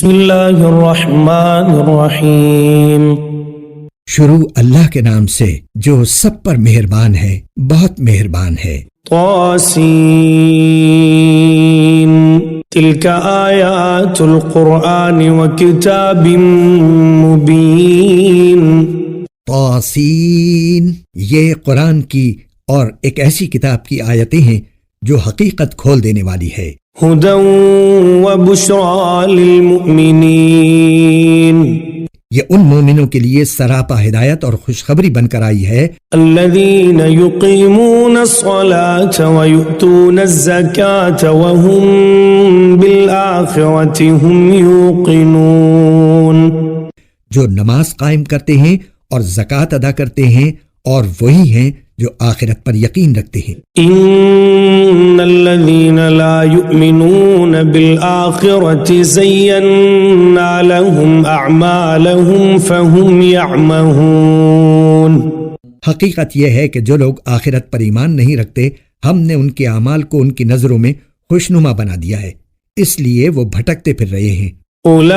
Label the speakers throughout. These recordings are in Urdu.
Speaker 1: بسم اللہ الرحمن الرحیم۔
Speaker 2: شروع اللہ کے نام سے جو سب پر مہربان ہے، بہت مہربان ہے۔
Speaker 1: طاسین تلک آیات القرآن وکتاب مبین۔
Speaker 2: طاسین یہ قرآن کی اور ایک ایسی کتاب کی آیتیں ہیں جو حقیقت کھول دینے والی ہے۔
Speaker 1: ہدی وبشری للمؤمنین،
Speaker 2: یہ ان مومنوں کے لیے سراپا ہدایت اور خوشخبری بن کر آئی ہے۔
Speaker 1: الذین یقیمون الصلاة ویؤتون الزکاة وهم بالآخرة هم یوقنون،
Speaker 2: جو نماز قائم کرتے ہیں اور زکوٰۃ ادا کرتے ہیں اور وہی ہیں جو آخرت پر یقین رکھتے ہیں۔
Speaker 1: ان الذین لا یؤمنون بالآخرة زینا لهم اعمالهم فهم یعمہون۔
Speaker 2: حقیقت یہ ہے کہ جو لوگ آخرت پر ایمان نہیں رکھتے، ہم نے ان کے اعمال کو ان کی نظروں میں خوشنما بنا دیا ہے، اس لیے وہ بھٹکتے پھر رہے ہیں۔
Speaker 1: اولئک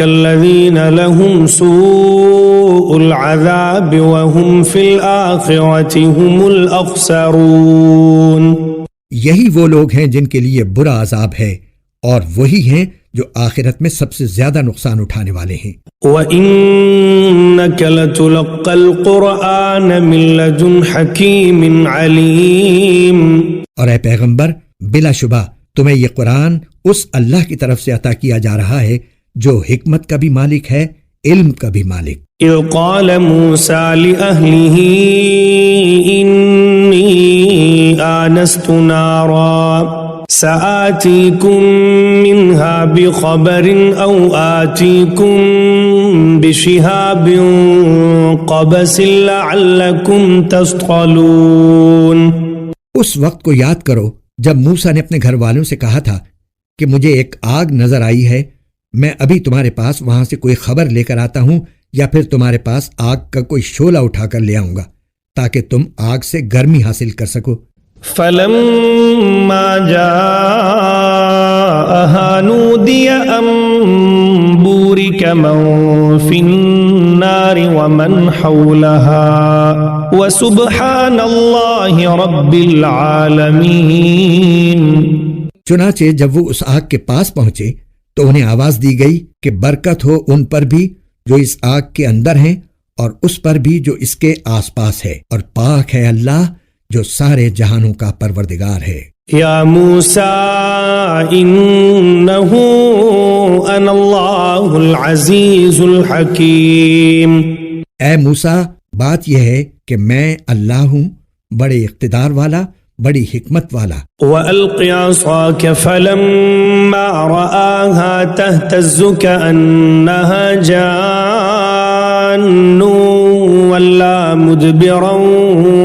Speaker 1: الذین لهم سوء العذاب وهم فی الآخرة هم الاخسرون،
Speaker 2: یہی وہ لوگ ہیں جن کے لیے برا عذاب ہے اور وہی ہیں جو آخرت میں سب سے زیادہ نقصان اٹھانے والے ہیں۔
Speaker 1: وَإِنَّكَ لَتُلَقَّى الْقُرْآنَ مِن لَّدُنْ حَكِيمٍ عَلِيمٍ،
Speaker 2: اور اے پیغمبر، بلا شبہ تمہیں یہ قرآن اس اللہ کی طرف سے عطا کیا جا رہا ہے جو حکمت کا بھی مالک ہے، علم کا بھی مالک۔
Speaker 1: اِذْ قَالَ مُوسَىٰ لِأَهْلِهِ إِنِّي آنَسْتُ نَارًا سآتيكم منها بخبر أو آتيكم بشهاب قبس لعلكم تصطلون۔
Speaker 2: اس وقت کو یاد کرو جب موسیٰ نے اپنے گھر والوں سے کہا تھا کہ مجھے ایک آگ نظر آئی ہے، میں ابھی تمہارے پاس وہاں سے کوئی خبر لے کر آتا ہوں یا پھر تمہارے پاس آگ کا کوئی شعلہ اٹھا کر لے آؤں گا تاکہ تم آگ سے گرمی حاصل کر سکو۔
Speaker 1: فلما جاءها نودي أن بورك من في النار ومن حولها وسبحان الله رب العالمين۔
Speaker 2: چنانچہ جب وہ اس آگ کے پاس پہنچے تو انہیں آواز دی گئی کہ برکت ہو ان پر بھی جو اس آگ کے اندر ہیں اور اس پر بھی جو اس کے آس پاس ہے، اور پاک ہے اللہ جو سارے جہانوں کا پروردگار ہے۔
Speaker 1: یا موسیٰ انہو انا اللہ العزیز الحکیم،
Speaker 2: اے موسیٰ بات یہ ہے کہ میں اللہ ہوں، بڑے اقتدار والا، بڑی حکمت والا۔
Speaker 1: وَأَلْقِ عَصَاكَ فَلَمَّا رَآهَا تَهْتَزُّ كَأَنَّهَا جَانٌّ وَلَّا مُدْبِرًا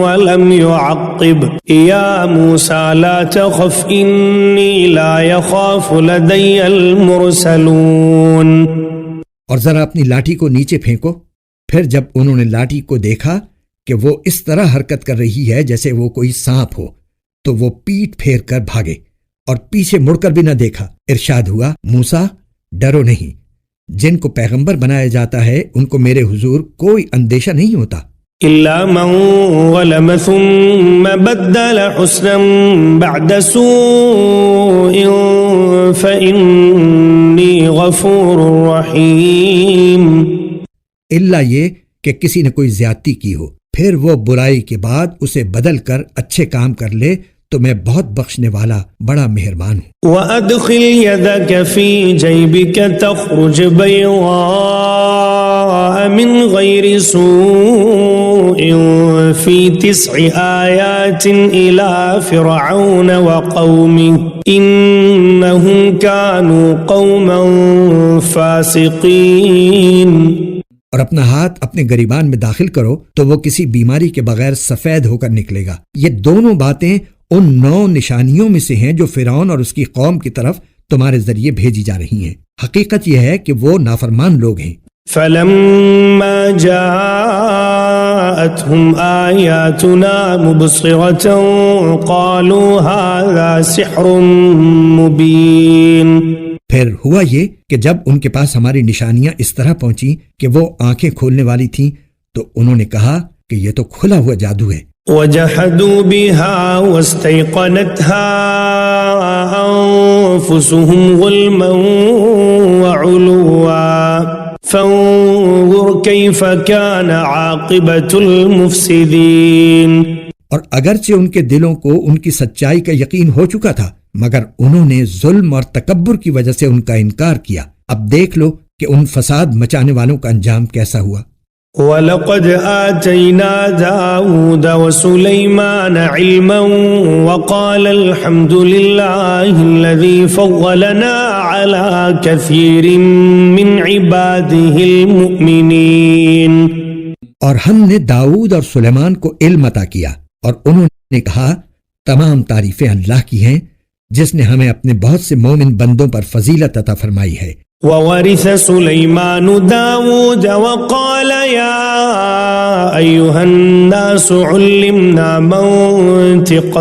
Speaker 1: وَلَمْ يُعَقِّبْ يَا مُوسَى لَا تَخَفْ إِنِّي لَا يَخَافُ لَدَيَّ الْمُرْسَلُونَ۔
Speaker 2: اور ذرا اپنی لاٹھی کو نیچے پھینکو۔ پھر جب انہوں نے لاٹھی کو دیکھا کہ وہ اس طرح حرکت کر رہی ہے جیسے وہ کوئی سانپ ہو تو وہ پیٹ پھیر کر بھاگے اور پیچھے مڑ کر بھی نہ دیکھا۔ ارشاد ہوا، موسیٰ ڈرو نہیں، جن کو پیغمبر بنایا جاتا ہے ان کو میرے حضور کوئی اندیشہ نہیں ہوتا۔
Speaker 1: إِلَّا مَنْ ظَلَمَ ثُمَّ بَدَّلَ حُسْنًا بَعْدَ سُوءٍ فَإِنِّي غَفُورٌ رَحِيمٌ،
Speaker 2: الا یہ کہ کسی نے کوئی زیادتی کی ہو پھر وہ برائی کے بعد اسے بدل کر اچھے کام کر لے تو میں بہت بخشنے والا، بڑا مہربان ہوں۔
Speaker 1: وَأَدْخِلْ يَدَكَ فِي جَيْبِكَ تَخْرُجْ بَيْضَاءَ مِنْ غَيْرِ سُوءٍ فِي 9 آيَاتٍ إِلَى فِرْعَوْنَ وَقَوْمِهِ إِنَّهُمْ كَانُوا قَوْمًا فَاسِقِينَ۔
Speaker 2: اور اپنا ہاتھ اپنے گریبان میں داخل کرو تو وہ کسی بیماری کے بغیر سفید ہو کر نکلے گا۔ یہ دونوں باتیں ان 9 نشانیوں میں سے ہیں جو فرعون اور اس کی قوم کی طرف تمہارے ذریعے بھیجی جا رہی ہیں۔ حقیقت یہ ہے کہ وہ نافرمان لوگ ہیں۔
Speaker 1: فَلَمَّا جَاءَ جاءتهم آياتنا مبصرة قالوا هذا سحر مبين.
Speaker 2: پھر ہوا یہ کہ جب ان کے پاس ہماری نشانیاں اس طرح پہنچی کہ وہ آنکھیں کھولنے والی تھیں تو انہوں نے کہا کہ یہ تو کھلا ہوا جادو ہے.
Speaker 1: وجحدوا بها واستيقنتها أنفسهم ظلما وعلوا فانظر كيف كان عاقبة المفسدين.
Speaker 2: اور اگرچہ ان کے دلوں کو ان کی سچائی کا یقین ہو چکا تھا مگر انہوں نے ظلم اور تکبر کی وجہ سے ان کا انکار کیا. اب دیکھ لو کہ ان فساد مچانے والوں کا انجام کیسا ہوا.
Speaker 1: وَلَقَدْ آتَيْنَا دَاوُودَ وَسُلَيْمَانَ عِلْمًا وَقَالَ الْحَمْدُ لِلَّهِ الَّذِي فَضَّلَنَا عَلَى كَثِيرٍ مِّنْ عِبَادِهِ الْمُؤْمِنِينَ.
Speaker 2: اور ہم نے داؤد اور سلیمان کو علم عطا کیا اور انہوں نے کہا تمام تعریفیں اللہ کی ہیں جس نے ہمیں اپنے بہت سے مومن بندوں پر فضیلت عطا فرمائی ہے.
Speaker 1: وورث سليمان داود وقال يا أيها الناس علمنا منطق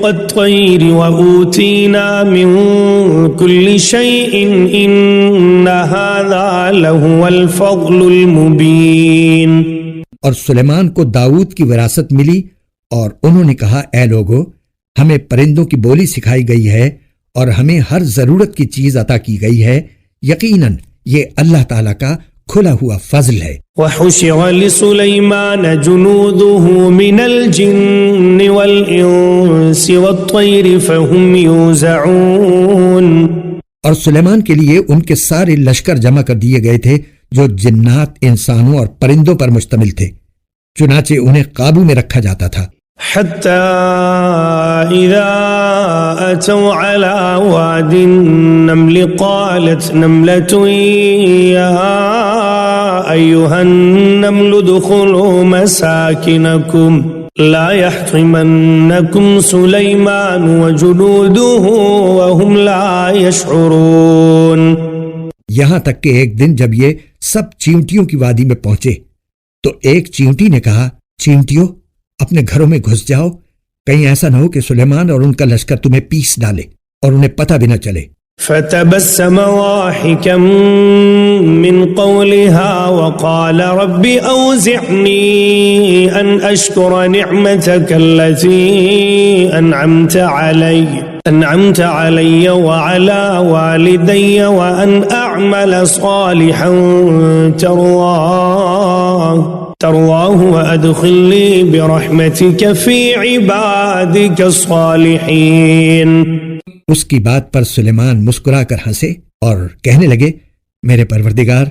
Speaker 1: الطير وأوتينا من كل شيء إن هذا لهو الفضل المبين.
Speaker 2: اور سلیمان کو داؤد کی وراثت ملی اور انہوں نے کہا اے لوگو ہمیں پرندوں کی بولی سکھائی گئی ہے اور ہمیں ہر ضرورت کی چیز عطا کی گئی ہے. یقیناً یہ اللہ تعالیٰ کا کھلا ہوا فضل ہے.
Speaker 1: وحشر لسليمان جنوده من الجن والإنس والطير فهم يوزعون.
Speaker 2: اور سلیمان کے لیے ان کے سارے لشکر جمع کر دیے گئے تھے جو جنات، انسانوں اور پرندوں پر مشتمل تھے، چنانچہ انہیں قابو میں رکھا جاتا تھا.
Speaker 1: حتى إذا أتوا على واد النمل قالت نملة يا أيها النمل ادخلوا مساكنكم لا يحطمنكم سليمان وجنوده وهم لا يشعرون.
Speaker 2: یہاں تک کہ ایک دن جب یہ سب چیونٹیوں کی وادی میں پہنچے تو ایک چیونٹی نے کہا چیونٹیوں اپنے گھروں میں گھس جاؤ، کہیں ایسا نہ ہو کہ سلیمان اور ان کا لشکر تمہیں پیس ڈالے اور انہیں پتہ بھی نہ چلے.
Speaker 1: فتبسم ضاحكا من قولها وقال رب أوزعني أن أشكر نعمتك التي أنعمت علي وعلى والدي وأن أعمل صالحا ترواه وأدخلني برحمتك في عبادك الصالحين.
Speaker 2: اس کی بات پر سلیمان مسکرا کر ہنسے اور کہنے لگے میرے پروردگار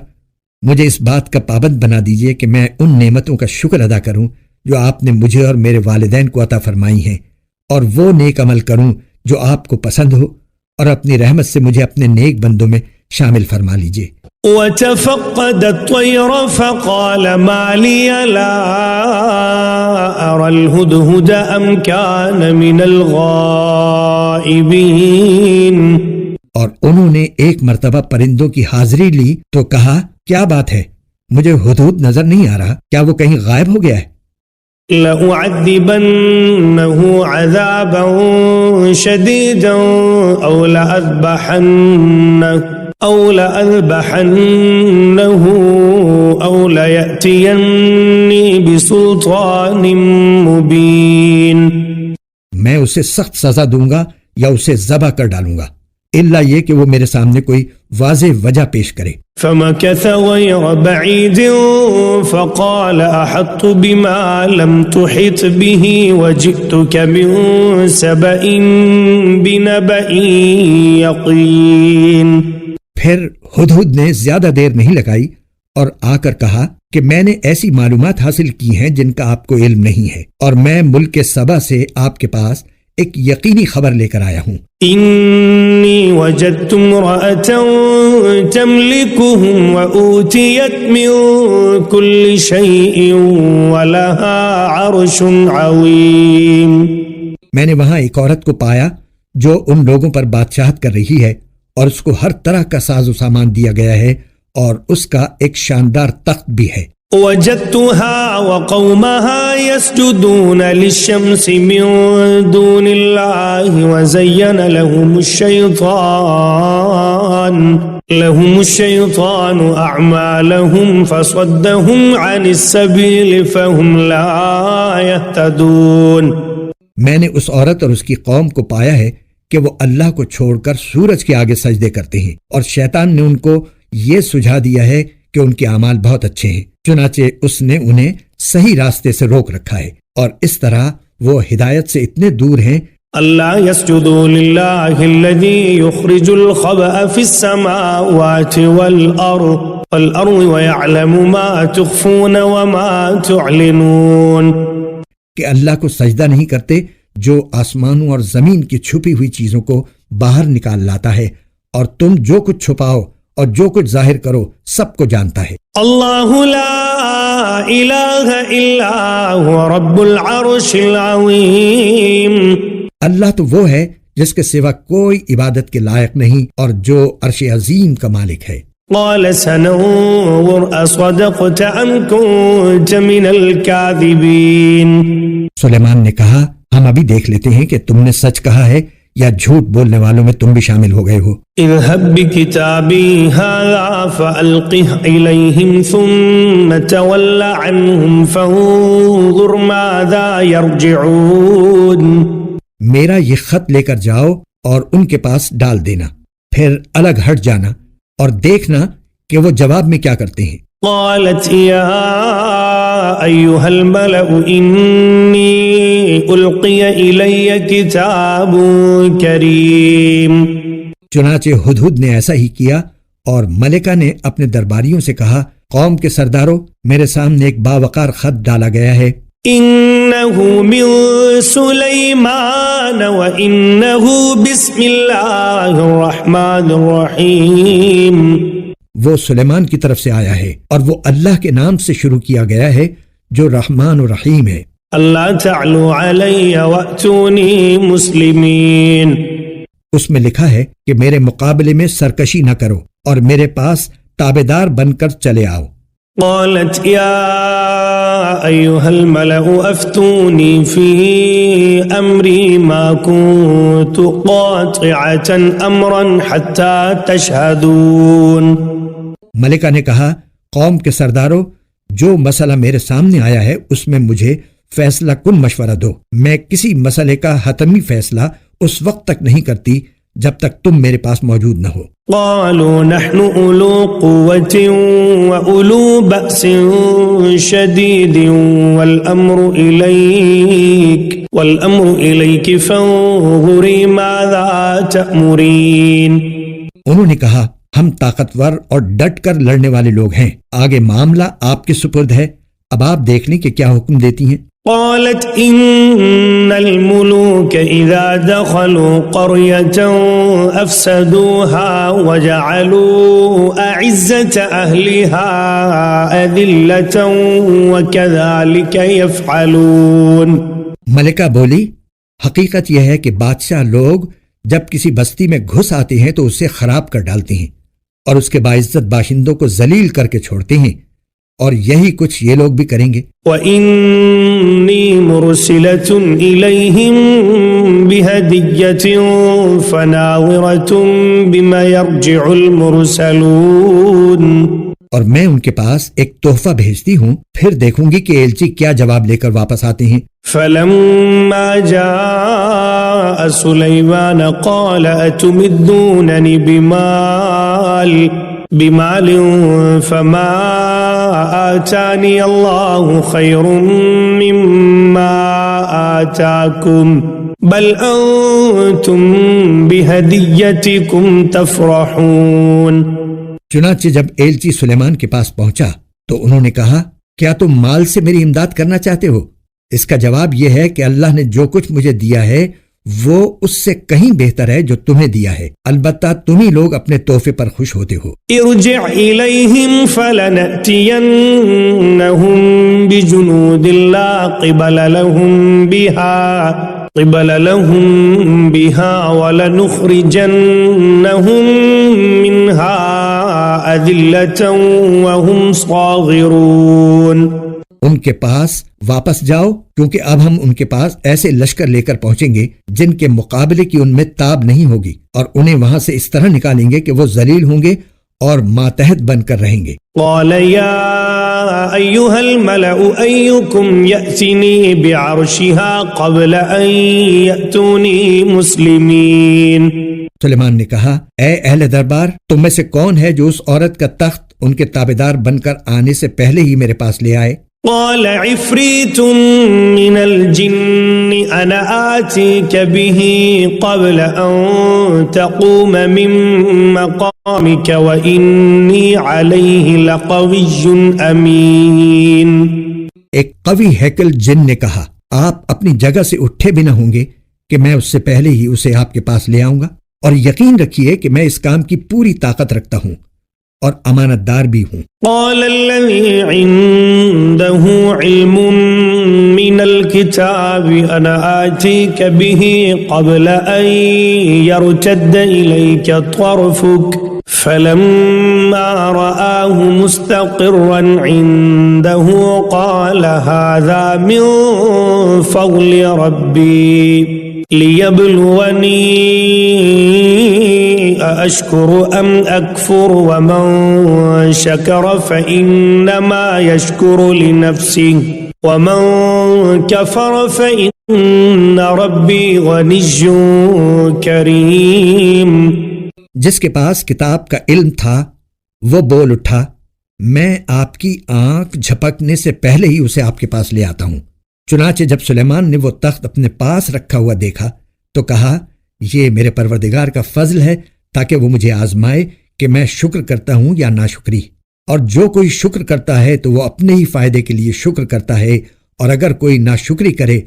Speaker 2: مجھے اس بات کا پابند بنا دیجئے کہ میں ان نعمتوں کا شکر ادا کروں جو آپ نے مجھے اور میرے والدین کو عطا فرمائی ہیں اور وہ نیک عمل کروں جو آپ کو پسند ہو اور اپنی رحمت سے مجھے اپنے نیک بندوں میں شامل فرما لیجئے.
Speaker 1: وتفقد الطير فقال ما لي لا أرى الهدهد أم كان من الغائبين.
Speaker 2: اور انہوں نے ایک مرتبہ پرندوں کی حاضری لی تو کہا کیا بات ہے مجھے ہدہد نظر نہیں آ رہا، کیا وہ کہیں غائب ہو گیا ہے؟
Speaker 1: لأعذبنه عذابا شديدا أو لأذبحنه أو ليأتيني بسلطان مبين.
Speaker 2: میں اسے سخت سزا دوں گا یا اسے ذبح کر ڈالوں گا الا یہ کہ وہ میرے سامنے کوئی واضح وجہ پیش کرے.
Speaker 1: فمكث غير بعيد فقال أحطت بما لم تحط به وجئتك من سبأ بنبأ يقين.
Speaker 2: پھر ہدہد نے زیادہ دیر نہیں لگائی اور آ کر کہا کہ میں نے ایسی معلومات حاصل کی ہیں جن کا آپ کو علم نہیں ہے اور میں ملک سبا سے آپ کے پاس ایک یقینی خبر لے کر آیا ہوں.
Speaker 1: انی وجدت امرأة تملکهم وأوتیت من كل شيء ولها عرش عظیم.
Speaker 2: میں نے وہاں ایک عورت کو پایا جو ان لوگوں پر بادشاہت کر رہی ہے اور اس کو ہر طرح کا ساز و سامان دیا گیا ہے اور اس کا ایک شاندار تخت بھی ہے۔
Speaker 1: وجدتها وقومها يسجدون للشمس من دون الله وزين لهم الشيطان أعمالهم فصدهم عن السبيل فهم لا يهتدون۔
Speaker 2: میں نے اس عورت اور اس کی قوم کو پایا ہے کہ وہ اللہ کو چھوڑ کر سورج کے آگے سجدے کرتے ہیں، اور شیطان نے ان کو یہ سجھا دیا ہے کہ ان کے اعمال بہت اچھے ہیں، چنانچہ اس نے انہیں صحیح راستے سے روک رکھا ہے، اور اس طرح وہ ہدایت سے اتنے دور ہیں۔
Speaker 1: اللہ يسجدوا لله الذي يخرج الخبأ في السماوات والأرض ويعلم ما تخفون وما تعلنون،
Speaker 2: کہ اللہ کو سجدہ نہیں کرتے جو آسمانوں اور زمین کی چھپی ہوئی چیزوں کو باہر نکال لاتا ہے، اور تم جو کچھ چھپاؤ اور جو کچھ ظاہر کرو سب کو جانتا ہے۔
Speaker 1: اللہ لا الہ الا هو رب العرش العظیم، اللہ
Speaker 2: تو وہ ہے جس کے سوا کوئی عبادت کے لائق نہیں اور جو عرش عظیم کا مالک ہے۔
Speaker 1: قال سننظر اصدقت ام كنت من الكاذبین،
Speaker 2: سلیمان نے کہا ہم ابھی دیکھ لیتے ہیں کہ تم نے سچ کہا ہے یا جھوٹ بولنے والوں میں تم بھی شامل ہو گئے ہو۔
Speaker 1: اذهب بكتابي هذا فألقه إليهم ثم تول عنهم فانظر ماذا يرجعون،
Speaker 2: میرا یہ خط لے کر جاؤ اور ان کے پاس ڈال دینا، پھر الگ ہٹ جانا اور دیکھنا کہ وہ جواب میں کیا کرتے ہیں۔
Speaker 1: قالت يا أيها الملأ إني ألقي إلي كتاب كريم،
Speaker 2: چنانچہ ہدہد نے ایسا ہی کیا، اور ملکہ نے اپنے درباریوں سے کہا قوم کے سرداروں میرے سامنے ایک باوقار خط ڈالا گیا ہے۔
Speaker 1: إنه من سليمان وإنه بسم الله الرحمن الرحيم،
Speaker 2: وہ سلیمان کی طرف سے آیا ہے اور وہ اللہ کے نام سے شروع کیا گیا ہے جو رحمان و رحیم ہے۔
Speaker 1: اللہ تعلوا علی وأتونی مسلمین،
Speaker 2: اس میں لکھا ہے کہ میرے مقابلے میں سرکشی نہ کرو اور میرے پاس تابعدار بن کر چلے آؤ۔
Speaker 1: قالت یا ایها الملأ افتونی فی امری ما كنت قاطعة امرا حتى تشهدون،
Speaker 2: ملکہ نے کہا قوم کے سرداروں جو مسئلہ میرے سامنے آیا ہے اس میں مجھے فیصلہ کن مشورہ دو، میں کسی مسئلے کا حتمی فیصلہ اس وقت تک نہیں کرتی جب تک تم میرے پاس موجود نہ ہو۔
Speaker 1: قالوا نحن اولو قوة واولو بأس شدید والامر الیک فانظری ماذا تأمرین، انہوں
Speaker 2: نے کہا ہم طاقتور اور ڈٹ کر لڑنے والے لوگ ہیں، آگے معاملہ آپ کے سپرد ہے، اب آپ دیکھ لیں کہ کیا حکم دیتی ہیں۔
Speaker 1: قالت ان الملوك اذا دخلوا قرية افسدوها وجعلوا اعزة اهلها اذلة وكذلك يفعلون،
Speaker 2: ملکہ بولی حقیقت یہ ہے کہ بادشاہ لوگ جب کسی بستی میں گھس آتے ہیں تو اسے خراب کر ڈالتے ہیں اور اس کے باعزت باشندوں کو ذلیل کر کے چھوڑتے ہیں، اور یہی کچھ یہ لوگ بھی کریں گے۔
Speaker 1: وَإِنِّي مُرْسِلَةٌ إِلَيْهِمْ بِهَدِيَّةٍ فَنَاظِرَةٌ بِمَا يَرْجِعُ الْمُرْسَلُونَ، اور میں ان کے پاس ایک تحفہ بھیجتی ہوں، پھر دیکھوں گی کہ ایلچی کیا جواب لے کر واپس آتے ہیں۔ فَلَمَّا جَاءَ سُلَيْمَانَ قَالَ أَتُمِدُّونَنِ بمال فما آتاني الله خير مما آتاكم بل أنتم بهديتكم تفرحون،
Speaker 2: چنانچہ جب ایلچی سلیمان کے پاس پہنچا تو انہوں نے کہا کیا تم مال سے میری امداد کرنا چاہتے ہو؟ اس کا جواب یہ ہے کہ اللہ نے جو کچھ مجھے دیا ہے وہ اس سے کہیں بہتر ہے جو تمہیں دیا ہے، البتہ تم ہی لوگ اپنے تحفے پر خوش ہوتے ہو۔
Speaker 1: ارجع الیہم فلنأتینہم بجنود لا قبل لهم بها قبل لهم بها ولنخرجنهم منها أذلة وهم صاغرون.
Speaker 2: ان کے پاس واپس جاؤ، کیونکہ اب ہم ان کے پاس ایسے لشکر لے کر پہنچیں گے جن کے مقابلے کی ان میں تاب نہیں ہوگی، اور انہیں وہاں سے اس طرح نکالیں گے کہ وہ ذلیل ہوں گے اور ماتحت بن کر رہیں گے.
Speaker 1: قال يا أيها الملأ أيكم يأتني بعرشها قبل أن يأتوني مسلمين.
Speaker 2: سلیمان نے کہا، اے اہل دربار، تم میں سے کون ہے جو اس عورت کا تخت ان کے تابعدار بن کر آنے سے پہلے ہی میرے پاس لے آئے؟
Speaker 1: قال عفريت من الجن أنا آتيك به قبل أن تقوم من مقامك وإني عليه لقوي أمين.
Speaker 2: ایک قوی ہیکل جن نے کہا، آپ اپنی جگہ سے اٹھے بھی نہ ہوں گے کہ میں اس سے پہلے ہی اسے آپ کے پاس لے آؤں گا، اور یقین رکھیے کہ میں اس کام کی پوری طاقت رکھتا ہوں اور امانت دار بھی ہوں.
Speaker 1: قال الذي عنده علم من الكتاب أنا آتيك به قبل أن يرتد إليك طرفك فلما رآه مستقرا عنده قال هذا من فضل ربي ليبلوني أأشكر أم أكفر ومن شكر فإنما يشكر لنفسه ومن كفر فإن ربي غني كريم.
Speaker 2: جس کے پاس کتاب کا علم تھا وہ بول اٹھا، میں آپ کی آنکھ جھپکنے سے پہلے ہی اسے آپ کے پاس لے آتا ہوں. چنانچہ جب سلیمان نے وہ تخت اپنے پاس رکھا ہوا دیکھا تو کہا، یہ میرے پروردگار کا فضل ہے تاکہ وہ مجھے آزمائے کہ میں شکر کرتا ہوں یا ناشکری، اور جو کوئی شکر کرتا ہے تو وہ اپنے ہی فائدے کے لیے شکر کرتا ہے، اور اگر کوئی ناشکری کرے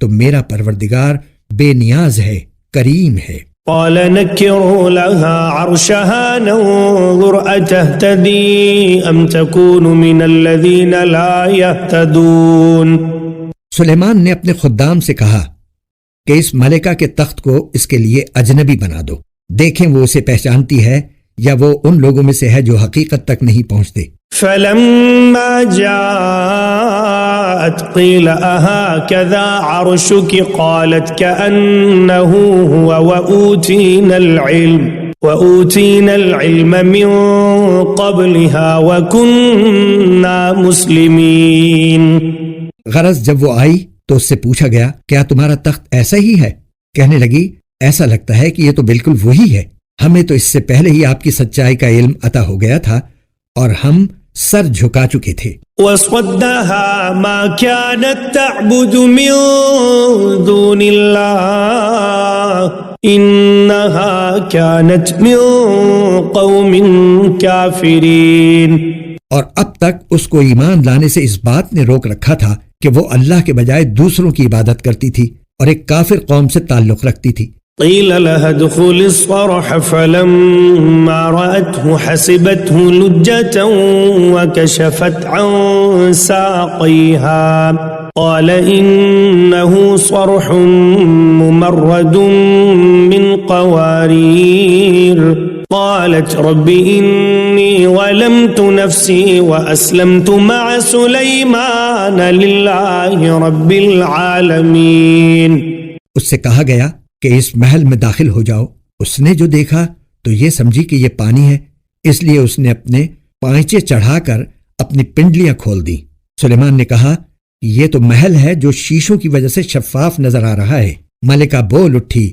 Speaker 2: تو میرا پروردگار بے نیاز ہے، کریم ہے.
Speaker 1: قال نكروا لها عرشها ننظر أتهتدي أم تكون من الذين لا يهتدون.
Speaker 2: سلیمان نے اپنے خدام سے کہا کہ اس ملکہ کے تخت کو اس کے لیے اجنبی بنا دو، دیکھیں وہ اسے پہچانتی ہے یا وہ ان لوگوں میں سے ہے جو حقیقت تک نہیں پہنچتے.
Speaker 1: فلما جاءت قيل أهكذا عرشك قالت كأنه هو وأوتينا العلم من قبلها وكنا مسلمين.
Speaker 2: غرض جب وہ آئی تو اس سے پوچھا گیا، کیا تمہارا تخت ایسا ہی ہے؟ کہنے لگی، ایسا لگتا ہے کہ یہ تو بالکل وہی ہے، ہمیں تو اس سے پہلے ہی آپ کی سچائی کا علم عطا ہو گیا تھا اور ہم سر جھکا چکے تھے.
Speaker 1: وَصَدَّهَا مَا كَانَتْ تَعْبُدُ مِن دُونِ اللَّهِ إِنَّهَا كَانَتْ مِن قَوْمٍ كَافِرِينَ.
Speaker 2: اور اب تک اس کو ایمان لانے سے اس بات نے روک رکھا تھا کہ وہ اللہ کے بجائے دوسروں کی عبادت کرتی تھی اور ایک کافر قوم سے تعلق رکھتی تھی.
Speaker 1: قيل لها ادخل الصرح فلما رأته حسبته لجة وكشفت عن ساقيها قال إنه صرح ممرد من قوارير قالت رب إني ظلمت نفسي وأسلمت مع سليمان لله رب العالمين.
Speaker 2: اس سے کہا گیا کہ اس محل میں داخل ہو جاؤ. اس نے جو دیکھا تو یہ سمجھی کہ یہ پانی ہے، اس لیے اس نے اپنے پائچے چڑھا کر اپنی پنڈلیاں کھول دیں. سلیمان نے کہا، یہ تو محل ہے جو شیشوں کی وجہ سے شفاف نظر آ رہا ہے. ملکہ بول اٹھی،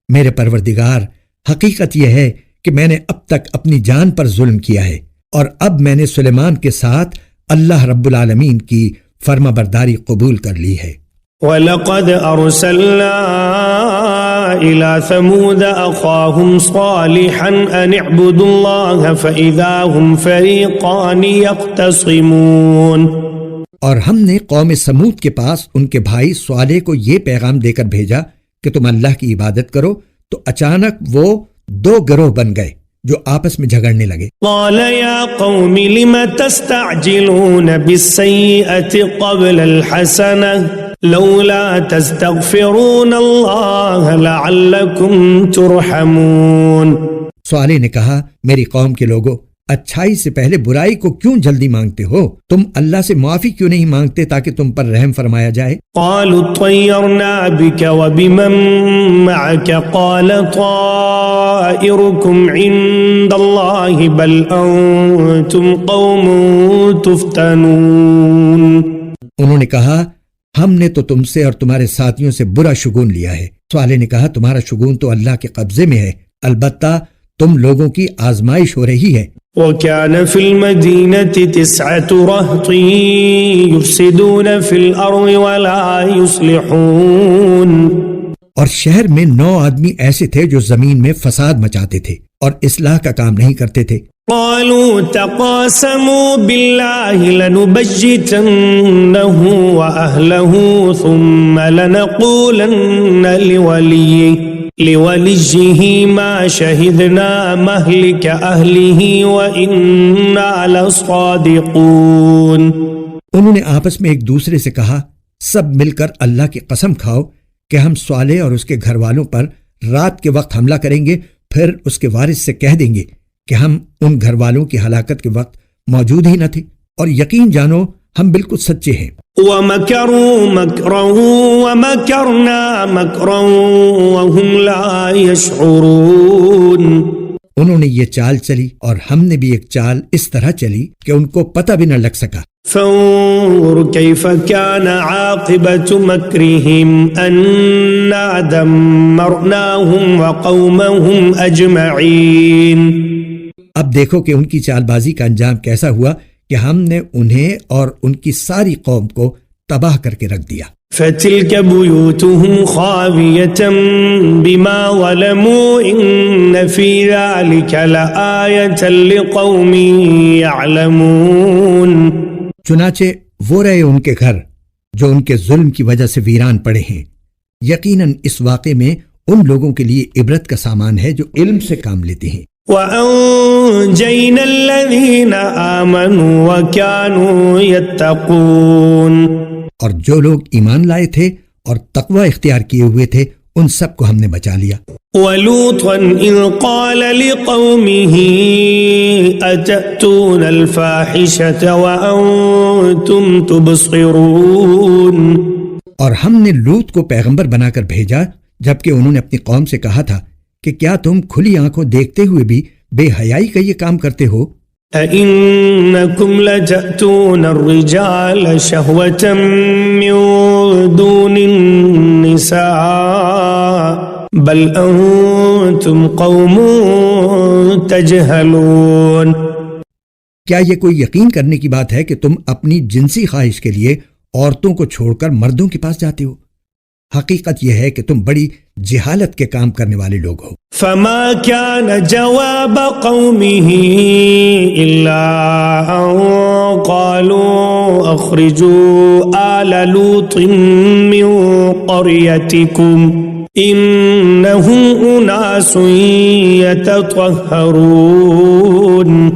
Speaker 2: میرے پروردگار، حقیقت یہ ہے کہ میں نے اب تک اپنی جان پر ظلم کیا ہے، اور اب میں نے سلیمان کے ساتھ اللہ رب العالمین کی فرما برداری قبول کر لی ہے.
Speaker 1: وَلَقَدْ أَرْسَلْنَا إِلَى ثَمُودَ أَخَاهُمْ صَالِحًا أَنِ اعْبُدُوا اللَّهَ فَإِذَا هُمْ فَرِيقَانِ يَخْتَصِمُونَ.
Speaker 2: اور ہم نے قوم سمود کے پاس ان کے بھائی صالح کو یہ پیغام دے کر بھیجا کہ تم اللہ کی عبادت کرو، تو اچانک وہ دو گروہ بن گئے جو آپس میں جھگڑنے لگے.
Speaker 1: قال يا قوم لم تستعجلون بالسيئة قبل الحسنة لولا تستغفرون اللہ لعلکم ترحمون۔
Speaker 2: صالح نے کہا میری قوم کے لوگو، اچھائی سے پہلے برائی کو کیوں جلدی مانگتے ہو؟ تم اللہ سے معافی کیوں نہیں مانگتے تاکہ تم پر رحم فرمایا جائے؟
Speaker 1: قالوا اطيرنا بك وبمن معك قال طائركم عند الله بل أنتم قوم تفتنون۔
Speaker 2: انہوں نے کہا ہم نے تو تم سے اور تمہارے ساتھیوں سے برا شگون لیا ہے۔ صالح نے کہا تمہارا شگون تو اللہ کے قبضے میں ہے، البتہ تم لوگوں کی آزمائش ہو رہی ہے۔
Speaker 1: وكان في المدينة 9 رهط يفسدون في الأرض ولا يصلحون۔
Speaker 2: اور شہر میں 9 آدمی ایسے تھے جو زمین میں فساد مچاتے تھے اور اصلاح کا کام نہیں کرتے تھے۔
Speaker 1: قالوا تقاسموا بالله لنبجتنه وأهله ثم لنقولن لوليه ما شهدنا مهلك أهله وإنا لصادقون۔
Speaker 2: انہوں نے آپس میں ایک دوسرے سے کہا سب مل کر اللہ کی قسم کھاؤ کہ ہم صالح اور اس کے گھر والوں پر رات کے وقت حملہ کریں گے، پھر اس کے وارث سے کہہ دیں گے کہ ہم ان گھر والوں کی ہلاکت کے وقت موجود ہی نہ تھے، اور یقین جانو ہم بالکل سچے ہیں۔
Speaker 1: وَمَكَرُوا مَكْرًا وَمَكَرْنَا مَكْرًا وَهُمْ لَا يَشْعُرُونَ۔
Speaker 2: انہوں نے یہ چال چلی اور ہم نے بھی ایک چال اس طرح چلی کہ ان کو پتہ بھی نہ لگ سکا۔
Speaker 1: فانظر كيف كان عاقبة مكرهم أنا دمرناهم وقومهم أجمعين۔
Speaker 2: اب دیکھو کہ ان کی چال بازی کا انجام کیسا ہوا کہ ہم نے انہیں اور ان کی ساری قوم کو تباہ کر کے رکھ دیا۔
Speaker 1: فتلك بيوتهم خاوية بما ظلموا إن في ذلك لآية لقوم يعلمون۔
Speaker 2: چنانچہ وہ رہے ان کے گھر جو ان کے ظلم کی وجہ سے ویران پڑے ہیں، یقیناً اس واقعے میں ان لوگوں کے لیے عبرت کا سامان ہے جو علم سے کام لیتے ہیں۔
Speaker 1: وَأَنجَيْنَا الَّذِينَ آمَنُوا وَكَانُوا يَتَّقُونَ۔ اور
Speaker 2: جو لوگ ایمان لائے تھے اور تقوی اختیار کیے ہوئے تھے ان سب کو ہم نے بچا لیا۔
Speaker 1: وَلُوطًا إِذْ قَالَ لِقَوْمِهِ أَتَأْتُونَ الْفَاحِشَةَ وَأَنْتُمْ تُبْصِرُونَ۔
Speaker 2: اور ہم نے لوط کو پیغمبر بنا کر بھیجا جبکہ انہوں نے اپنی قوم سے کہا تھا کہ کیا تم کھلی آنکھوں دیکھتے ہوئے بھی بے حیائی کا یہ کام کرتے ہو؟
Speaker 1: أَإِنَّكُمْ لَتَأْتُونَ الرِّجَالَ شَهْوَةً مِّن دُونِ النِّسَاءِ بَلْ أَنْتُمْ قَوْمٌ تَجْهَلُونَ۔
Speaker 2: کیا یہ کوئی یقین کرنے کی بات ہے کہ تم اپنی جنسی خواہش کے لیے عورتوں کو چھوڑ کر مردوں کے پاس جاتے ہو؟ حقیقت یہ ہے کہ تم بڑی جہالت کے کام کرنے والے لوگ ہو۔
Speaker 1: فما كان جواب قومه إلا أن قالوا أخرجوا آل لوط من قريتكم إنهم أناس يتطهرون۔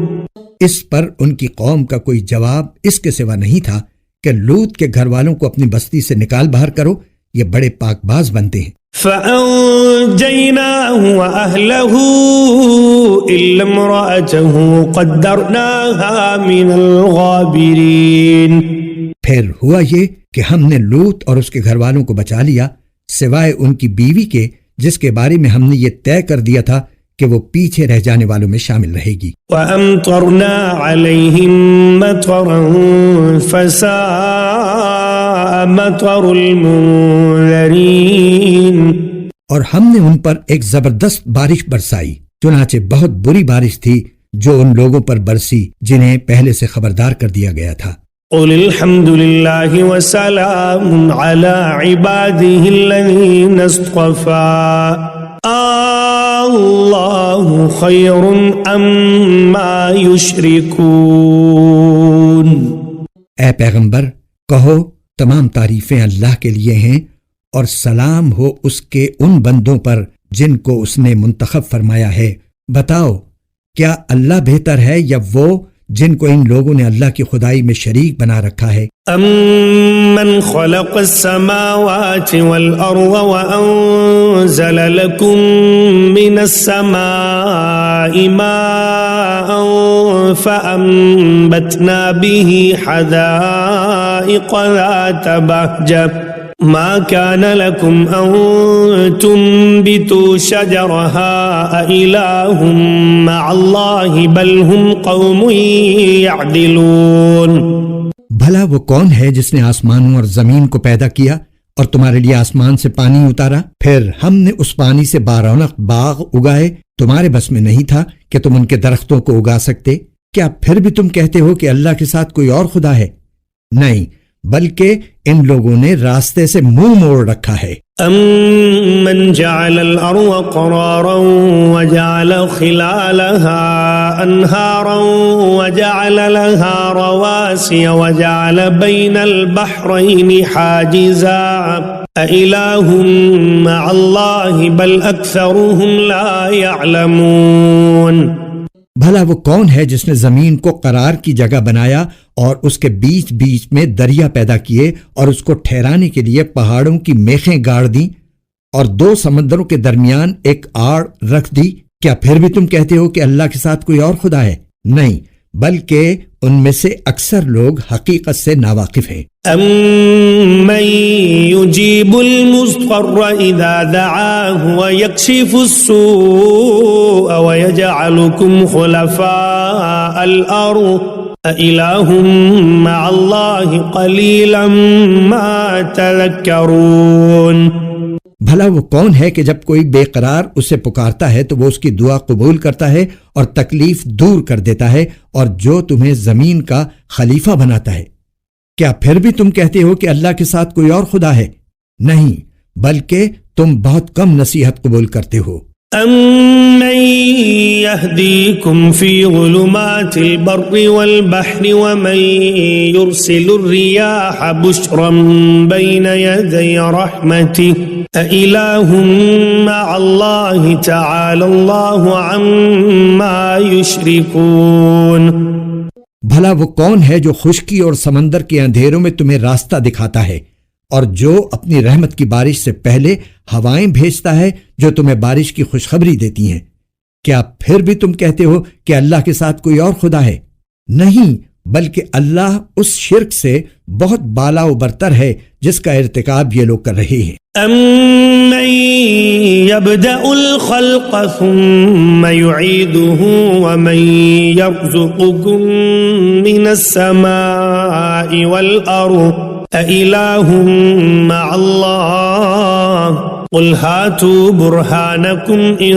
Speaker 2: اس پر ان کی قوم کا کوئی جواب اس کے سوا نہیں تھا کہ لوط کے گھر والوں کو اپنی بستی سے نکال باہر کرو، یہ بڑے پاک باز بنتے ہیں۔
Speaker 1: فَأَنْجَيْنَاهُ وَأَهْلَهُ إِلَّا امْرَأَتَهُ قَدَّرْنَاهَا مِنَ الْغَابِرِينَ۔
Speaker 2: پھر ہوا یہ کہ ہم نے لوط اور اس کے گھر والوں کو بچا لیا سوائے ان کی بیوی کے جس کے بارے میں ہم نے یہ طے کر دیا تھا کہ وہ پیچھے رہ جانے والوں میں شامل رہے گی۔
Speaker 1: وَأَمْطَرْنَا عَلَيْهِمْ مَطَرًا فَسَاءَ مَطَرُ الْمُنذَرِينَ۔
Speaker 2: اور ہم نے ان پر ایک زبردست بارش برسائی، چنانچہ بہت بری بارش تھی جو ان لوگوں پر برسی جنہیں پہلے سے خبردار کر دیا گیا تھا۔
Speaker 1: قُلِ الْحَمْدُ لِلَّهِ وَسَلَامٌ عَلَىٰ عِبَادِهِ الَّذِينَ اصْطَفَىٰ اللَّهُ خَيْرٌ أَمَّا يُشْرِكُونَ۔
Speaker 2: اے پیغمبر کہو تمام تعریفیں اللہ کے لیے ہیں اور سلام ہو اس کے ان بندوں پر جن کو اس نے منتخب فرمایا ہے۔ بتاؤ کیا اللہ بہتر ہے یا وہ جن کو ان لوگوں نے اللہ کی خدائی میں شریک بنا رکھا ہے؟
Speaker 1: أَمَّنْ خَلَقَ السَّمَاوَاتِ وَالْأَرْضَ وَأَنزَلَ لَكُم مِّنَ السَّمَاءِ مَاءً فَأَنبَتْنَا بِهِ حَدَائِقَ ذَاتَ بَهْجَةٍ ما كان لكم أن تنبتوا شجرها أإله مع الله بل هم قوم يعدلون۔
Speaker 2: بھلا وہ کون ہے جس نے آسمانوں اور زمین کو پیدا کیا اور تمہارے لیے آسمان سے پانی اتارا، پھر ہم نے اس پانی سے بارونق باغ اگائے؟ تمہارے بس میں نہیں تھا کہ تم ان کے درختوں کو اگا سکتے؟ کیا پھر بھی تم کہتے ہو کہ اللہ کے ساتھ کوئی اور خدا ہے؟ نہیں، بلکہ ان لوگوں نے راستے سے منہ موڑ رکھا ہے۔
Speaker 1: أَمَّنْ جَعَلَ الْأَرْضَ قَرَارًا وَجَعَلَ خِلَالَهَا أَنْهَارًا وَجَعَلَ لَهَا رَوَاسِيَ وَجَعَلَ بَيْنَ الْبَحْرَيْنِ حَاجِزًا أَإِلَٰهٌ مَّعَ اللَّهِ بَلْ أَكْثَرُهُمْ لَا يَعْلَمُونَ۔
Speaker 2: بھلا وہ کون ہے جس نے زمین کو قرار کی جگہ بنایا اور اس کے بیچ بیچ میں دریا پیدا کیے اور اس کو ٹھہرانے کے لیے پہاڑوں کی میخیں گاڑ دیں اور دو سمندروں کے درمیان ایک آڑ رکھ دی؟ کیا پھر بھی تم کہتے ہو کہ اللہ کے ساتھ کوئی اور خدا ہے؟ نہیں، بلکہ ان میں سے اکثر لوگ حقیقت سے ناواقف ہیں۔
Speaker 1: أَمَّن يُجِيبُ الْمُضْطَرَّ إِذَا دَعَاهُ وَيَكْشِفُ السُّوءَ وَيَجْعَلُكُمْ خُلَفَاءَ الْأَرْضِ أَإِلَٰهٌ مَّعَ اللَّهِ قَلِيلًا مَا تَذَكَّرُونَ۔
Speaker 2: بھلا وہ کون ہے کہ جب کوئی بے قرار اسے پکارتا ہے تو وہ اس کی دعا قبول کرتا ہے اور تکلیف دور کر دیتا ہے، اور جو تمہیں زمین کا خلیفہ بناتا ہے؟ کیا پھر بھی تم کہتے ہو کہ اللہ کے ساتھ کوئی اور خدا ہے؟ نہیں، بلکہ تم بہت کم نصیحت قبول کرتے ہو۔
Speaker 1: أَمَّن يَهْدِيكُمْ فِي ظُلُمَاتِ الْبَرِّ وَالْبَحْرِ وَمَن يُرْسِلُ الرِّيَاحَ بُشْرًا بَيْنَ يَدَيْ رَحْمَتِهِ أَإِلَٰهٌ مَّعَ اللَّهِ تَعَالَى اللَّهُ عَمَّا يُشْرِكُونَ۔
Speaker 2: بھلا وہ کون ہے جو خشکی اور سمندر کے اندھیروں میں تمہیں راستہ دکھاتا ہے، اور جو اپنی رحمت کی بارش سے پہلے ہوائیں بھیجتا ہے جو تمہیں بارش کی خوشخبری دیتی ہیں؟ کیا پھر بھی تم کہتے ہو کہ اللہ کے ساتھ کوئی اور خدا ہے؟ نہیں، بلکہ اللہ اس شرک سے بہت بالا و برتر ہے جس کا ارتکاب یہ لوگ کر رہے ہیں۔
Speaker 1: أَمَّن يَبْدَأُ الْخَلْقَ ثُمَّ يُعِيدُهُ وَمَن يَرْزُقُكُم مِّنَ السَّمَاءِ وَالْأَرْضِ أَإِلَٰهٌ مَّعَ اللَّهِ قُلْ هَاتُوا بُرْهَانَكُمْ إِن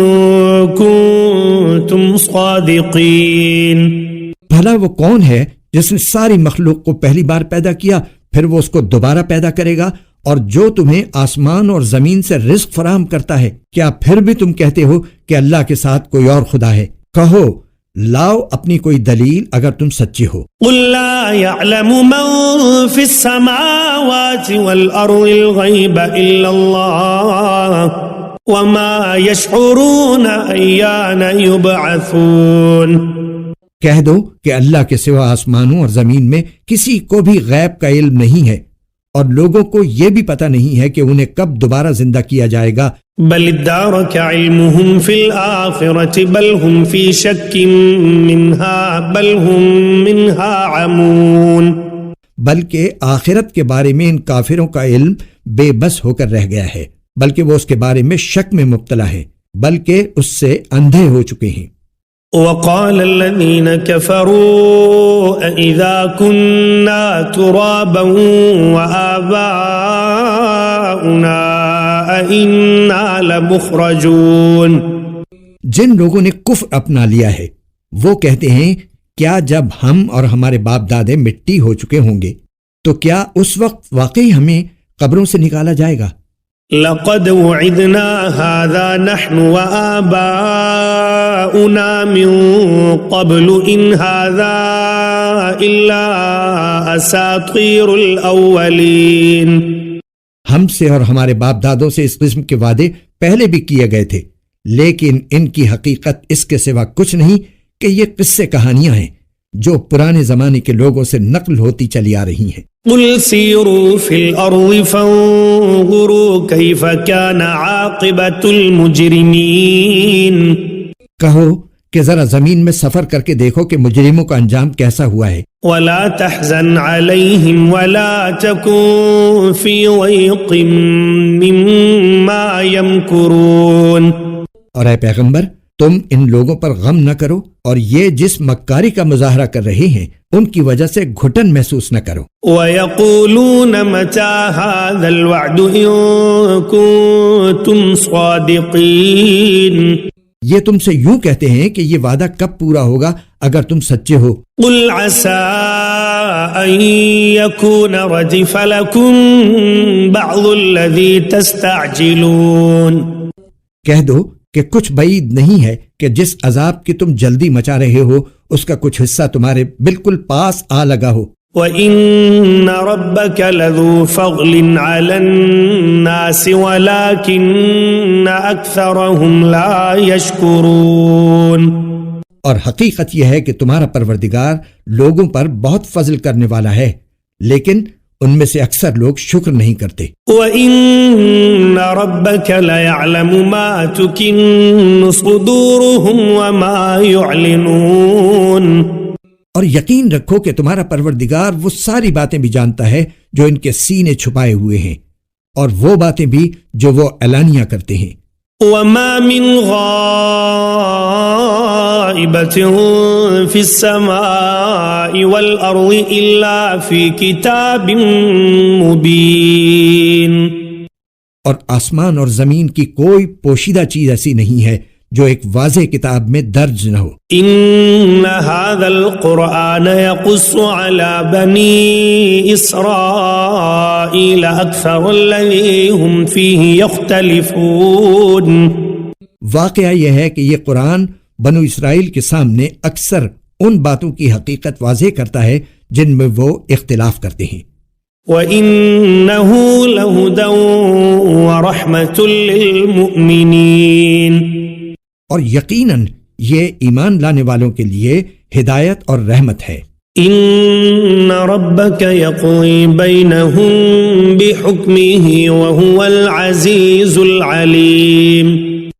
Speaker 1: كُنتُمْ صَادِقِينَ۔
Speaker 2: بھلا وہ کون ہے جس نے ساری مخلوق کو پہلی بار پیدا کیا، پھر وہ اس کو دوبارہ پیدا کرے گا، اور جو تمہیں آسمان اور زمین سے رزق فراہم کرتا ہے؟ کیا پھر بھی تم کہتے ہو کہ اللہ کے ساتھ کوئی اور خدا ہے؟ کہو، لاؤ اپنی کوئی دلیل اگر تم سچے ہو۔
Speaker 1: قُل لَّا يَعْلَمُ مَن فِي السَّمَاوَاتِ وَالْأَرْضِ الْغَيْبَ إِلَّا اللَّهُ وَمَا يَشْعُرُونَ أَيَّانَ يُبْعَثُونَ۔
Speaker 2: کہہ دو کہ اللہ کے سوا آسمانوں اور زمین میں کسی کو بھی غیب کا علم نہیں ہے، اور لوگوں کو یہ بھی پتہ نہیں ہے کہ انہیں کب دوبارہ زندہ کیا جائے گا۔
Speaker 1: بل ادارك علمهم في الآخرة بل هم في شك منها بل هم منها عمون۔
Speaker 2: بلکہ آخرت کے بارے میں ان کافروں کا علم بے بس ہو کر رہ گیا ہے، بلکہ وہ اس کے بارے میں شک میں مبتلا ہے، بلکہ اس سے اندھے ہو چکے ہیں۔
Speaker 1: وقال الذين كفروا أإذا كنا ترابا وآباؤنا أإنا لمخرجون۔
Speaker 2: جن لوگوں نے کفر اپنا لیا ہے وہ کہتے ہیں، کیا جب ہم اور ہمارے باپ دادے مٹی ہو چکے ہوں گے تو کیا اس وقت واقعی ہمیں قبروں سے نکالا جائے گا؟
Speaker 1: لقد وعدنا هذا نحن وآباؤنا من قبل إن هذا إلا أساطير الأولين۔
Speaker 2: ہم سے اور ہمارے باپ دادوں سے اس قسم کے وعدے پہلے بھی کیے گئے تھے، لیکن ان کی حقیقت اس کے سوا کچھ نہیں کہ یہ قصے کہانیاں ہیں جو پرانے زمانے کے لوگوں سے نقل ہوتی چلی آ رہی ہیں۔
Speaker 1: قل سیروا فی الارض فانظروا کیف کان عاقبۃ المجرمین،
Speaker 2: کہو کہ ذرا زمین میں سفر کر کے دیکھو کہ مجرموں کا انجام کیسا ہوا ہے۔
Speaker 1: ولا تحزن علیہم ولا تکن فی ضیق مما یمکرون،
Speaker 2: اور اے پیغمبر تم ان لوگوں پر غم نہ کرو اور یہ جس مکاری کا مظاہرہ کر رہے ہیں ان کی وجہ سے گھٹن محسوس نہ کرو۔
Speaker 1: وَيَقُولُونَ مَتَى هَذَا الْوَعْدُ إِن كُنتُمْ صَادِقِينَ،
Speaker 2: یہ تم سے یوں کہتے ہیں کہ یہ وعدہ کب پورا ہوگا اگر تم سچے ہو۔
Speaker 1: قُلْ عَسَىٰ أَن يَكُونَ رَدِفَ لَكُمْ بَعْضُ الَّذِي تَسْتَعْجِلُونَ،
Speaker 2: کہہ دو کہ کچھ بعید نہیں ہے کہ جس عذاب کی تم جلدی مچا رہے ہو اس کا کچھ حصہ تمہارے بالکل پاس آ لگا ہو۔
Speaker 1: وَإِنَّ رَبَّكَ لَذُو فَضْلٍ عَلَى النَّاسِ وَلَكِنَّ أَكْثَرَهُمْ لَا يَشْكُرُونَ،
Speaker 2: اور حقیقت یہ ہے کہ تمہارا پروردگار لوگوں پر بہت فضل کرنے والا ہے لیکن ان میں سے اکثر لوگ شکر نہیں کرتے۔
Speaker 1: وَإِنَّ رَبَّكَ لَيَعْلَمُ مَا تُكِنُّ صُدُورُهُمْ وَمَا يُعْلِنُونَ،
Speaker 2: اور یقین رکھو کہ تمہارا پروردگار وہ ساری باتیں بھی جانتا ہے جو ان کے سینے چھپائے ہوئے ہیں اور وہ باتیں بھی جو وہ اعلانیہ کرتے ہیں۔
Speaker 1: وَمَا مِنْ غَائِبَةٍ فِي السَّمَاءِ وَالْأَرْضِ إِلَّا فِي كِتَابٍ مُبِينٍ،
Speaker 2: اور آسمان اور زمین کی کوئی پوشیدہ چیز ایسی نہیں ہے جو ایک واضح کتاب میں درج نہ ہو۔
Speaker 1: إِنَّ هَذَا الْقُرْآنَ يَقُصُّ عَلَى بَنِي إِسْرَائِيلَ أَكْثَرَ الَّذِي هُمْ فِيهِ يَخْتَلِفُونَ،
Speaker 2: واقعہ یہ ہے کہ یہ قرآن بنو اسرائیل کے سامنے اکثر ان باتوں کی حقیقت واضح کرتا ہے جن میں وہ اختلاف کرتے ہیں۔
Speaker 1: وَإِنَّهُ لَهُدًى وَرَحْمَةٌ لِّلْمُؤْمِنِينَ،
Speaker 2: اور یقیناً یہ ایمان لانے والوں کے لیے ہدایت اور رحمت ہے۔
Speaker 1: إِنَّ رَبَّكَ يَقْضِي بَيْنَهُم بِحُكْمِهِ وَهُوَ الْعَزِيزُ الْعَلِيمُ،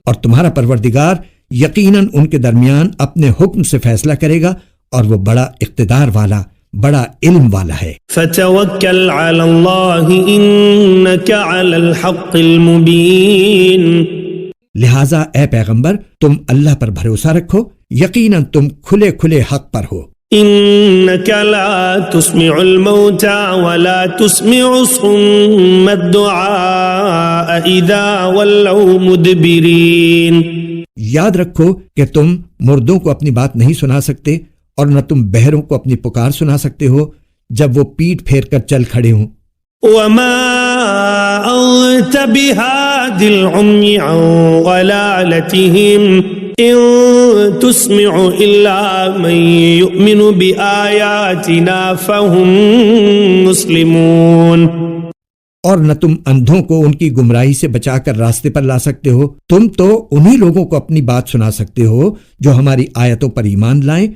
Speaker 2: اور تمہارا پروردگار یقیناً ان کے درمیان اپنے حکم سے فیصلہ کرے گا اور وہ بڑا اقتدار والا بڑا علم والا ہے۔
Speaker 1: فَتَوَكَّلْ عَلَى اللَّهِ إِنَّكَ عَلَى الْحَقِّ الْمُبِينِ،
Speaker 2: لہٰذا اے پیغمبر تم اللہ پر بھروسہ رکھو، یقیناً تم کھلے کھلے حق پر ہو۔
Speaker 1: إِنَّكَ لَا تُسْمِعُ الْمَوْتَى وَلَا تُسْمِعُ الصُّمَّ الدُّعَاءَ إِذَا وَلَّوْا مُدْبِرِينَ،
Speaker 2: یاد رکھو کہ تم مردوں کو اپنی بات نہیں سنا سکتے اور نہ تم بہروں کو اپنی پکار سنا سکتے ہو جب وہ پیٹ پھیر کر چل کھڑے ہوں۔
Speaker 1: وَمَا أَنْتَ بِهَادِ الْعُمْيِ عَنْ ضَلَالَتِهِمْ إِن تُسْمِعُ إِلَّا مَن يُؤْمِنُ بِآيَاتِنَا فَهُمْ مُسْلِمُونَ،
Speaker 2: اور نہ تم اندھوں کو ان کی گمراہی سے بچا کر راستے پر لا سکتے ہو، تم تو انہی لوگوں کو اپنی بات سنا سکتے ہو جو ہماری آیتوں پر ایمان لائیں،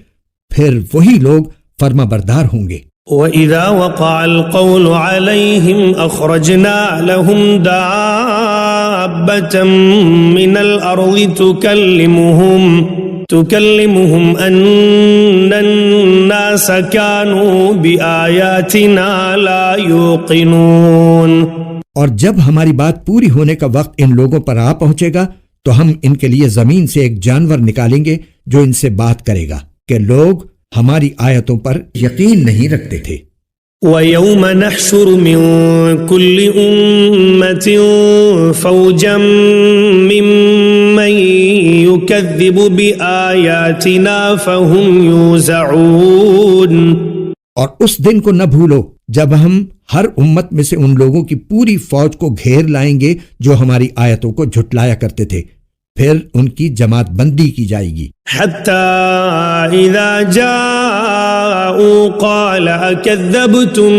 Speaker 2: پھر وہی لوگ فرما بردار ہوں گے۔
Speaker 1: وَإِذَا وَقَعَ الْقَوْلُ عَلَيْهِمْ أَخْرَجْنَا لَهُمْ دَابَّةً مِّنَ الْأَرْضِ تُكَلِّمُهُمْ أَنَّ النَّاسَ كَانُوا بِآيَاتِنَا لَا يُوقِنُونَ،
Speaker 2: اور جب ہماری بات پوری ہونے کا وقت ان لوگوں پر آ پہنچے گا تو ہم ان کے لیے زمین سے ایک جانور نکالیں گے جو ان سے بات کرے گا کہ لوگ ہماری آیتوں پر یقین نہیں رکھتے تھے۔
Speaker 1: وَيَوْمَ نَحْشُرُ مِن كُلِّ أُمَّةٍ فَوْجًا مِّمَّن يُكَذِّبُ بِآيَاتِنَا فَهُمْ يُوزَعُونَ،
Speaker 2: اور اس دن کو نہ بھولو جب ہم ہر امت میں سے ان لوگوں کی پوری فوج کو گھیر لائیں گے جو ہماری آیتوں کو جھٹلایا کرتے تھے، پھر ان کی جماعت بندی کی جائے گی۔
Speaker 1: حَتَّى إِذَا جَاءُوا قَالَ أَكَذَّبْتُمْ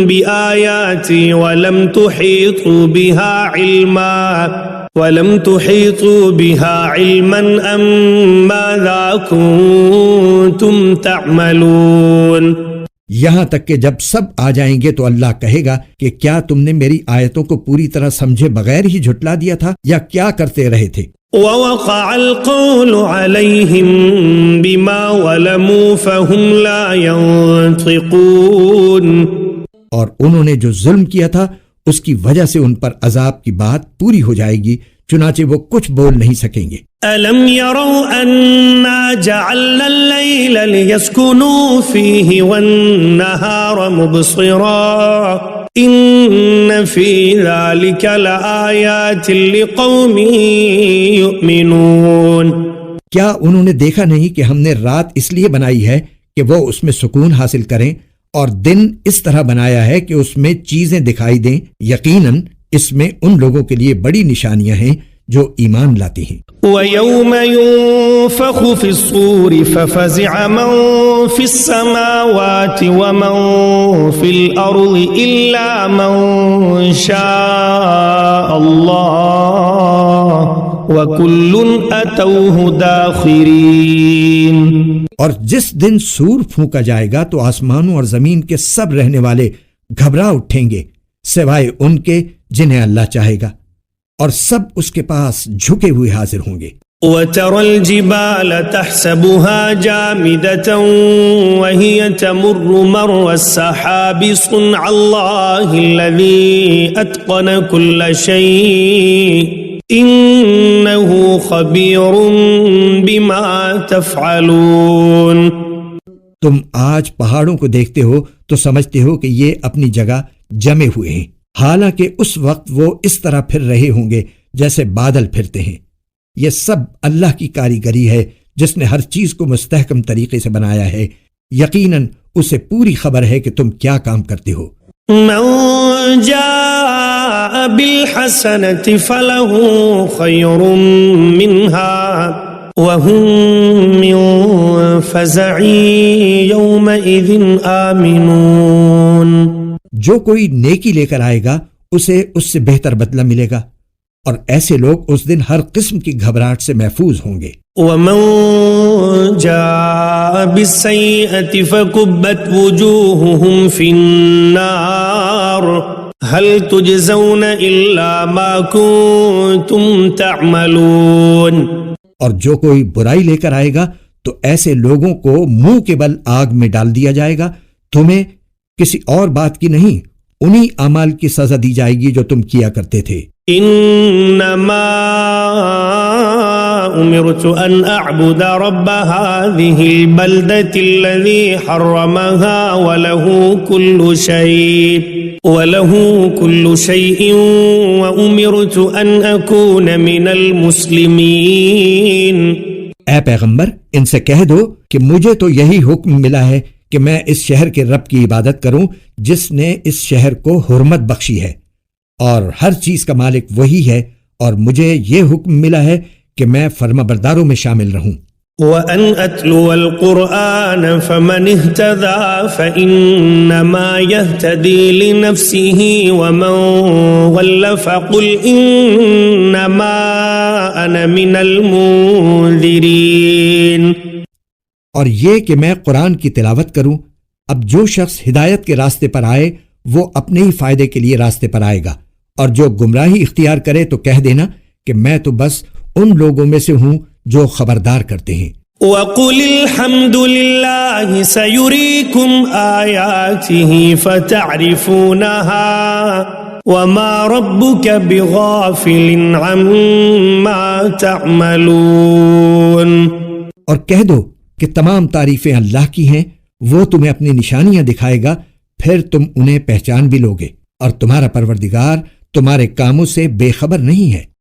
Speaker 1: بِآيَاتِي وَلَمْ تُحِيطُوا بِهَا عِلْمًا وَلَمْ تُحِيطُوا بِهَا عِلْمًا أَمْ مَاذَا كُنْتُمْ تَعْمَلُونَ۔
Speaker 2: یہاں تک کہ جب سب آ جائیں گے تو اللہ کہے گا کہ کیا تم نے میری آیتوں کو پوری طرح سمجھے بغیر ہی جھٹلا دیا تھا یا کیا کرتے رہے تھے؟
Speaker 1: وَوَقَعَ الْقَوْلُ عَلَيْهِمْ بِمَا وَلَمُوا فَهُمْ لَا يَنطِقُونَ۔
Speaker 2: اور انہوں نے جو ظلم کیا تھا اس کی وجہ سے ان پر عذاب کی بات پوری ہو جائے گی، چنانچہ وہ کچھ بول نہیں سکیں گے۔
Speaker 1: أَلَمْ يَرَوْا أَنَّا جَعَلْنَا اللَّيْلَ لِيَسْكُنُوا فِيهِ وَالنَّهَارَ مُبْصِرًا إِنَّ فِي ذَلِكَ لَآيَاتٍ لِقَوْمٍ يُؤْمِنُونَ۔
Speaker 2: کیا انہوں نے دیکھا نہیں کہ ہم نے رات اس لیے بنائی ہے کہ وہ اس میں سکون حاصل کریں، اور دن اس طرح بنایا ہے کہ اس میں چیزیں دکھائی دیں؟ یقیناً اس میں ان لوگوں کے لیے بڑی نشانیاں ہیں جو ایمان لاتے ہیں۔
Speaker 1: وَيَوْمَ يُنفَخُ فِي الصُّورِ فَفَزِعَ مَن فِي السَّمَاوَاتِ وَمَن فِي الْأَرْضِ إِلَّا مَن شَاءَ اللَّهُ وَكُلٌّ أَتَوْهُ دَاخِرِينَ۔
Speaker 2: اور جس دن سور پھونکا جائے گا تو آسمانوں اور زمین کے سب رہنے والے گھبرا اٹھیں گے سوائے ان کے جنہیں اللہ چاہے گا، اور سب اس کے پاس جھکے ہوئے حاضر ہوں گے۔
Speaker 1: وَتَرَى الْجِبَالَ تَحْسَبُهَا جَامِدَةً وَهِيَ تَمُرُّ مَرَّ السَّحَابِ صُنْعَ اللَّهِ الَّذِي أَتْقَنَ كُلَّ شَيْءٍ إِنَّهُ خَبِيرٌ بِمَا تَفْعَلُونَ۔
Speaker 2: تم آج پہاڑوں کو دیکھتے ہو تو سمجھتے ہو کہ یہ اپنی جگہ جمے ہوئے ہیں، حالانکہ اس وقت وہ اس طرح پھر رہے ہوں گے جیسے بادل پھرتے ہیں۔ یہ سب اللہ کی کاریگری ہے جس نے ہر چیز کو مستحکم طریقے سے بنایا ہے، یقیناً اسے پوری خبر ہے کہ تم کیا کام کرتے ہو۔
Speaker 1: من جاء بالحسنة فله خير منها وهم من فزع يومئذ آمنون۔
Speaker 2: جو کوئی نیکی لے کر آئے گا اسے اس سے بہتر بدلہ ملے گا، اور ایسے لوگ اس دن ہر قسم کی گھبراہٹ سے محفوظ ہوں گے۔
Speaker 1: ومن جاء بالسيئة فكبت وجوههم في النار هل تجزون إلا ما كنتم تعملون۔
Speaker 2: اور جو کوئی برائی لے کر آئے گا تو ایسے لوگوں کو منہ کے بل آگ میں ڈال دیا جائے گا، تمہیں کسی اور بات کی نہیں، انہی اعمال کی سزا دی جائے گی جو تم کیا کرتے تھے۔
Speaker 1: انما امرت ان اعبد رب هذه البلدة الذي حرمها وله كل شيء وامرت ان اكون من المسلمين۔
Speaker 2: اے پیغمبر، ان سے کہہ دو کہ مجھے تو یہی حکم ملا ہے کہ میں اس شہر کے رب کی عبادت کروں جس نے اس شہر کو حرمت بخشی ہے، اور ہر چیز کا مالک وہی ہے، اور مجھے یہ حکم ملا ہے کہ میں فرما برداروں میں شامل رہوں۔
Speaker 1: وَأَنْ أَتْلُوَ الْقُرْآنَ فَمَنِ اهْتَدَى فَإِنَّمَا يَهْتَدِي لِنَفْسِهِ وَمَنْ ضَلَّ فَقُلْ إِنَّمَا أَنَا مِنَ الْمُنذِرِينَ۔
Speaker 2: اور یہ کہ میں قرآن کی تلاوت کروں، اب جو شخص ہدایت کے راستے پر آئے وہ اپنے ہی فائدے کے لیے راستے پر آئے گا، اور جو گمراہی اختیار کرے تو کہہ دینا کہ میں تو بس ان لوگوں میں سے ہوں جو خبردار کرتے ہیں۔
Speaker 1: وَقُلِ الْحَمْدُ لِلَّهِ سَيُرِيكُمْ آيَاتِهِ فَتَعْرِفُونَهَا وَمَا رَبُّكَ بِغَافِلٍ عَمَّا تَعْمَلُونَ۔
Speaker 2: اور کہہ دو کہ تمام تعریفیں اللہ کی ہیں، وہ تمہیں اپنی نشانیاں دکھائے گا، پھر تم انہیں پہچان بھی لوگے، اور تمہارا پروردگار تمہارے کاموں سے بے خبر نہیں ہے۔